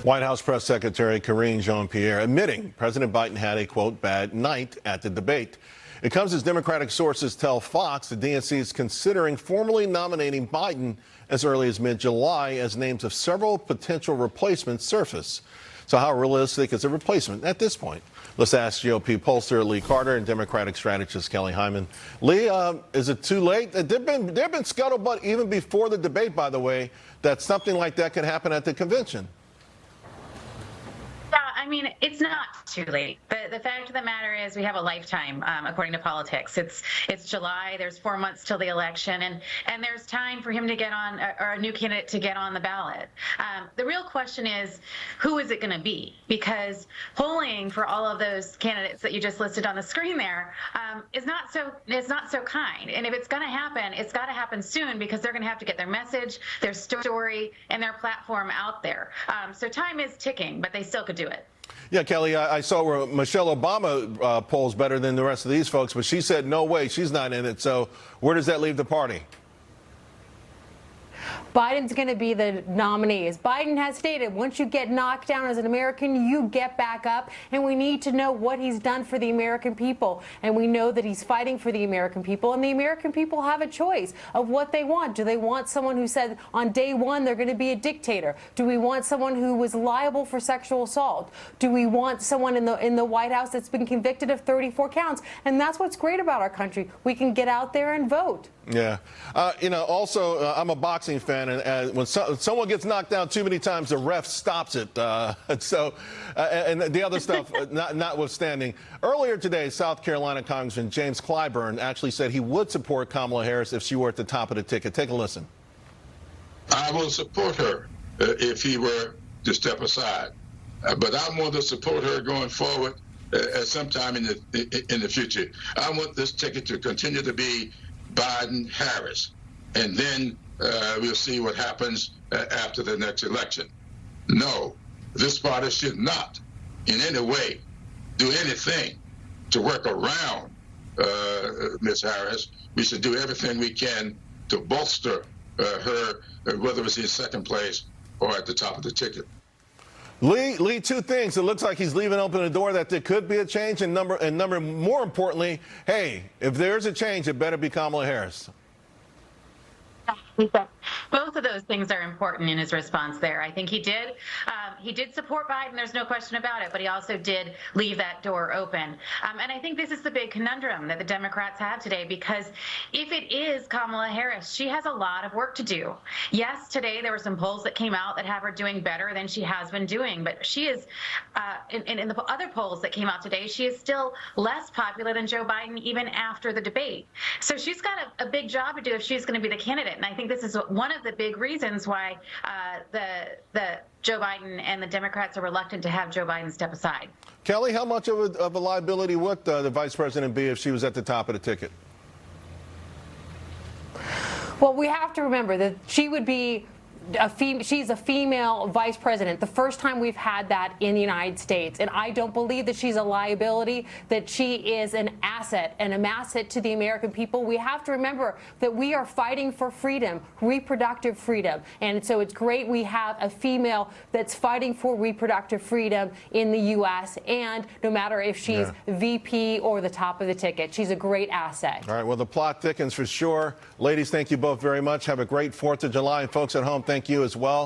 White House Press Secretary Karine Jean-Pierre admitting President Biden had a, quote, bad night at the debate. It comes as Democratic sources tell Fox the DNC is considering formally nominating Biden as early as mid-July as names of several potential replacements surface. So how realistic is a replacement at this point? Let's ask GOP pollster Lee Carter and Democratic strategist Kelly Hyman. Lee, is it too late? There have been scuttlebutt even before the debate, by the way, that something like that could happen at the convention. I mean, it's not too late. But the fact of the matter is we have a lifetime, according to politics. It's July. There's 4 months till the election, and there's time for him to get on, or a new candidate to get on the ballot. The real question is, who is it going to be? Because polling for all of those candidates that you just listed on the screen there is not so kind. And if it's going to happen, it's got to happen soon because they're going to have to get their message, their story, and their platform out there. So time is ticking, but they still could do it. Yeah, Kelly, I saw where Michelle Obama polls better than the rest of these folks, but she said no way, she's not in it. So where does that leave the party? Biden's going to be the nominee. As Biden has stated, once you get knocked down as an American, you get back up. And we need to know what he's done for the American people. And we know that he's fighting for the American people. And the American people have a choice of what they want. Do they want someone who said on day one they're going to be a dictator? Do we want someone who was liable for sexual assault? Do we want someone in the White House that's been convicted of 34 counts? And that's what's great about our country. We can get out there and vote. Yeah. Also, I'm a boxing fan, and when someone gets knocked down too many times, the ref stops it. And the other stuff notwithstanding. Earlier today, South Carolina Congressman James Clyburn actually said he would support Kamala Harris if she were at the top of the ticket. Take a listen. I will support her if he were to step aside. But I want to support her going forward at some time in the future. I want this ticket to continue to be Biden-Harris, and then we'll see what happens after the next election. No, this party should not in any way do anything to work around Ms. Harris. We should do everything we can to bolster her, whether it's in second place or at the top of the ticket. Lee, two things. It looks like he's leaving open a door that there could be a change, and more importantly, hey, if there's a change, it better be Kamala Harris. Both of those things are important in his response there. I think he did support Biden. There's no question about it. But he also did leave that door open. And I think this is the big conundrum that the Democrats have today, because if it is Kamala Harris, she has a lot of work to do. Yes, today there were some polls that came out that have her doing better than she has been doing. But she is, in the other polls that came out today, she is still less popular than Joe Biden even after the debate. So she's got a big job to do if she's going to be the candidate. And I think this is one of the big reasons why the Joe Biden and the Democrats are reluctant to have Joe Biden step aside. Kelly, how much of a liability would the vice president be if she was at the top of the ticket? Well, we have to remember that she would be she's a female vice president, the first time we've had that in the United States. And I don't believe that she's a liability, that she is an asset and an asset to the American people. We have to remember that we are fighting for freedom, reproductive freedom. And so it's great we have a female that's fighting for reproductive freedom in the U.S. And no matter if she's VP or the top of the ticket, she's a great asset. All right. Well, the plot thickens for sure. Ladies, thank you both very much. Have a great 4th of July. And folks at home, thank you as well.